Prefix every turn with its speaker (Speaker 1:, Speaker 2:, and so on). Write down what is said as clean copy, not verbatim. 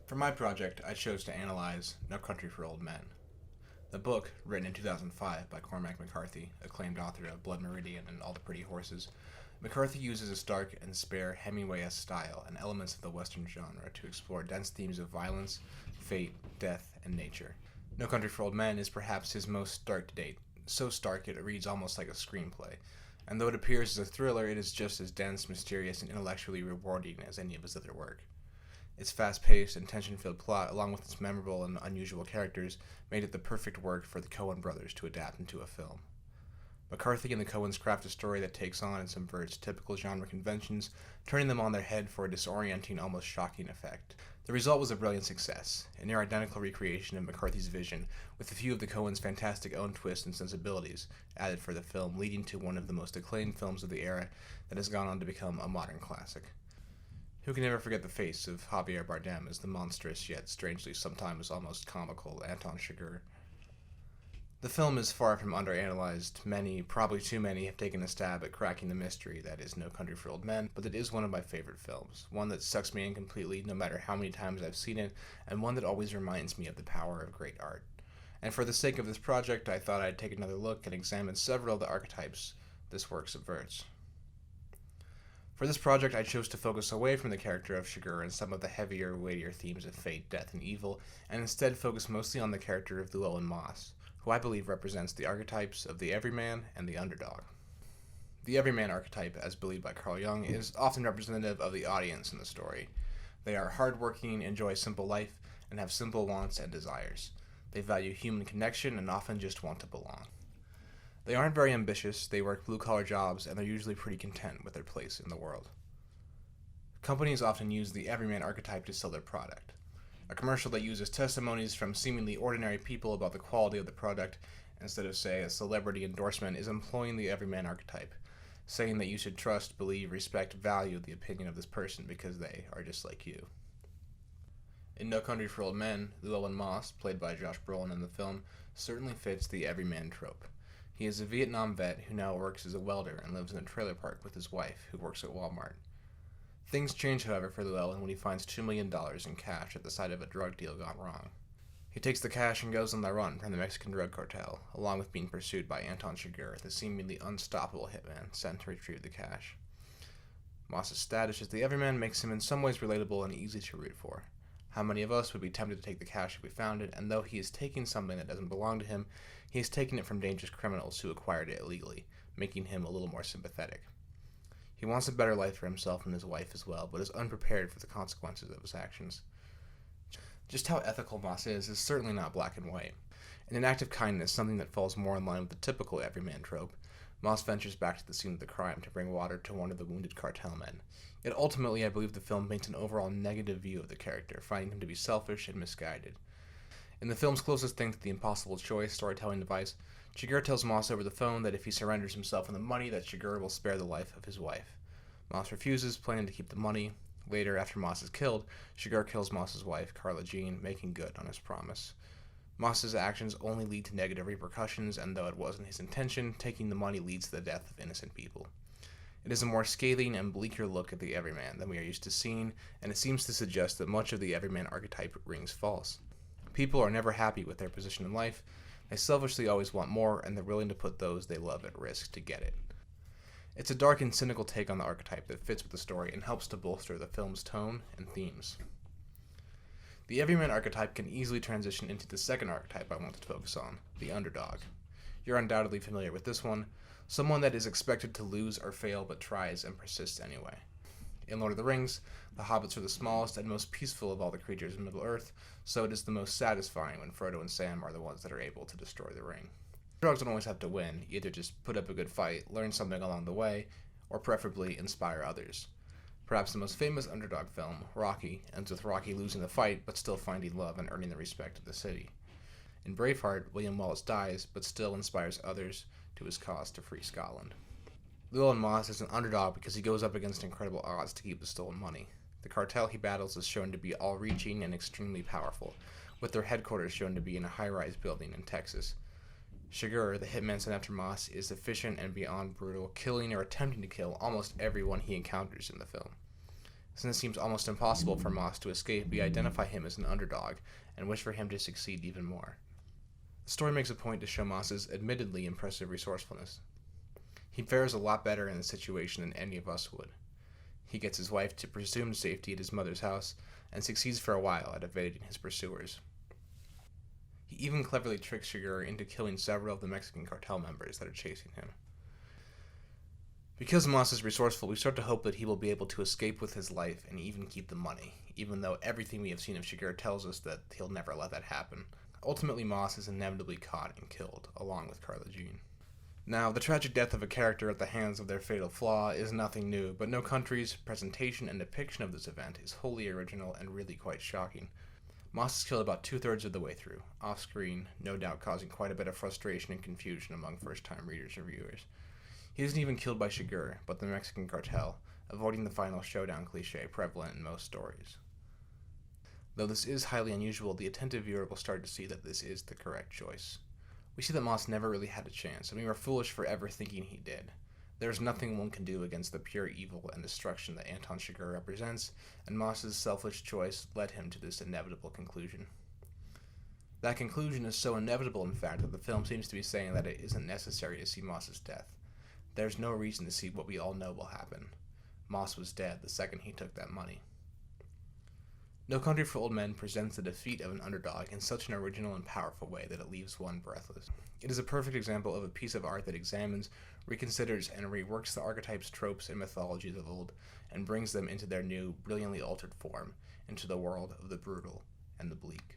Speaker 1: For my project, I chose to analyze No Country for Old Men. The book, written in 2005 by Cormac McCarthy, acclaimed author of Blood Meridian and All the Pretty Horses, McCarthy uses a stark and spare Hemingway-esque style and elements of the Western genre to explore dense themes of violence, fate, death, and nature. No Country for Old Men is perhaps his most stark to date, so stark it reads almost like a screenplay, and though it appears as a thriller, it is just as dense, mysterious, and intellectually rewarding as any of his other work. Its fast-paced and tension-filled plot, along with its memorable and unusual characters, made it the perfect work for the Coen brothers to adapt into a film. McCarthy and the Coens craft a story that takes on and subverts typical genre conventions, turning them on their head for a disorienting, almost shocking effect. The result was a brilliant success, a near-identical recreation of McCarthy's vision, with a few of the Coens' fantastic own twists and sensibilities added for the film, leading to one of the most acclaimed films of the era that has gone on to become a modern classic. Who can ever forget the face of Javier Bardem as the monstrous, yet strangely sometimes almost comical, Anton Chigurh? The film is far from underanalyzed. Many, probably too many, have taken a stab at cracking the mystery that is No Country for Old Men, but it is one of my favorite films, one that sucks me in completely no matter how many times I've seen it, and one that always reminds me of the power of great art. And for the sake of this project, I thought I'd take another look and examine several of the archetypes this work subverts. For this project, I chose to focus away from the character of Chigurh and some of the heavier, weightier themes of fate, death, and evil, and instead focus mostly on the character of Llewellyn Moss, who I believe represents the archetypes of the Everyman and the Underdog. The Everyman archetype, as believed by Carl Jung, is often representative of the audience in the story. They are hardworking, enjoy simple life, and have simple wants and desires. They value human connection and often just want to belong. They aren't very ambitious, they work blue-collar jobs, and they're usually pretty content with their place in the world. Companies often use the Everyman archetype to sell their product. A commercial that uses testimonies from seemingly ordinary people about the quality of the product, instead of, say, a celebrity endorsement, is employing the Everyman archetype, saying that you should trust, believe, respect, value the opinion of this person because they are just like you. In No Country for Old Men, Llewellyn Moss, played by Josh Brolin in the film, certainly fits the Everyman trope. He is a Vietnam vet who now works as a welder and lives in a trailer park with his wife, who works at Walmart. Things change, however, for Llewellyn when he finds $2 million in cash at the site of a drug deal gone wrong. He takes the cash and goes on the run from the Mexican drug cartel, along with being pursued by Anton Chigurh, the seemingly unstoppable hitman sent to retrieve the cash. Moss's status as the Everyman makes him in some ways relatable and easy to root for. How many of us would be tempted to take the cash if we found it, and though he is taking something that doesn't belong to him, he is taking it from dangerous criminals who acquired it illegally, making him a little more sympathetic. He wants a better life for himself and his wife as well, but is unprepared for the consequences of his actions. Just how ethical Moss is certainly not black and white. In an act of kindness, something that falls more in line with the typical Everyman trope, Moss ventures back to the scene of the crime to bring water to one of the wounded cartel men. Yet ultimately, I believe the film paints an overall negative view of the character, finding him to be selfish and misguided. In the film's closest thing to the impossible choice storytelling device, Chigurh tells Moss over the phone that if he surrenders himself and the money, that Chigurh will spare the life of his wife. Moss refuses, planning to keep the money. Later, after Moss is killed, Chigurh kills Moss's wife, Carla Jean, making good on his promise. Moss's actions only lead to negative repercussions, and though it wasn't his intention, taking the money leads to the death of innocent people. It is a more scathing and bleaker look at the Everyman than we are used to seeing, and it seems to suggest that much of the Everyman archetype rings false. People are never happy with their position in life. They selfishly always want more, and they're willing to put those they love at risk to get it. It's a dark and cynical take on the archetype that fits with the story and helps to bolster the film's tone and themes. The Everyman archetype can easily transition into the second archetype I wanted to focus on, the Underdog. You're undoubtedly familiar with this one, someone that is expected to lose or fail but tries and persists anyway. In Lord of the Rings, the hobbits are the smallest and most peaceful of all the creatures in Middle-earth, so it is the most satisfying when Frodo and Sam are the ones that are able to destroy the ring. Underdogs don't always have to win, either just put up a good fight, learn something along the way, or preferably inspire others. Perhaps the most famous underdog film, Rocky, ends with Rocky losing the fight but still finding love and earning the respect of the city. In Braveheart, William Wallace dies but still inspires others to his cause to free Scotland. Llewellyn Moss is an underdog because he goes up against incredible odds to keep the stolen money. The cartel he battles is shown to be all-reaching and extremely powerful, with their headquarters shown to be in a high-rise building in Texas. Chigurh, the hitman sent after Moss, is efficient and beyond brutal, killing or attempting to kill almost everyone he encounters in the film. Since it seems almost impossible for Moss to escape, we identify him as an underdog and wish for him to succeed even more. The story makes a point to show Moss's admittedly impressive resourcefulness. He fares a lot better in the situation than any of us would. He gets his wife to presumed safety at his mother's house and succeeds for a while at evading his pursuers. He even cleverly tricks Sugar into killing several of the Mexican cartel members that are chasing him. Because Moss is resourceful, we start to hope that he will be able to escape with his life and even keep the money, even though everything we have seen of Sugar tells us that he'll never let that happen. Ultimately, Moss is inevitably caught and killed, along with Carla Jean. Now, the tragic death of a character at the hands of their fatal flaw is nothing new, but No Country's presentation and depiction of this event is wholly original and really quite shocking. Moss is killed about 2/3 of the way through, off-screen, no doubt causing quite a bit of frustration and confusion among first-time readers or viewers. He isn't even killed by Sugar, but the Mexican cartel, avoiding the final showdown cliche prevalent in most stories. Though this is highly unusual, the attentive viewer will start to see that this is the correct choice. We see that Moss never really had a chance, and we were foolish for ever thinking he did. There is nothing one can do against the pure evil and destruction that Anton Chigurh represents, and Moss's selfish choice led him to this inevitable conclusion. That conclusion is so inevitable, in fact, that the film seems to be saying that it isn't necessary to see Moss's death. There's no reason to see what we all know will happen. Moss was dead the second he took that money. No Country for Old Men presents the defeat of an underdog in such an original and powerful way that it leaves one breathless. It is a perfect example of a piece of art that examines, reconsiders, and reworks the archetypes, tropes, and mythologies of old, and brings them into their new, brilliantly altered form, into the world of the brutal and the bleak.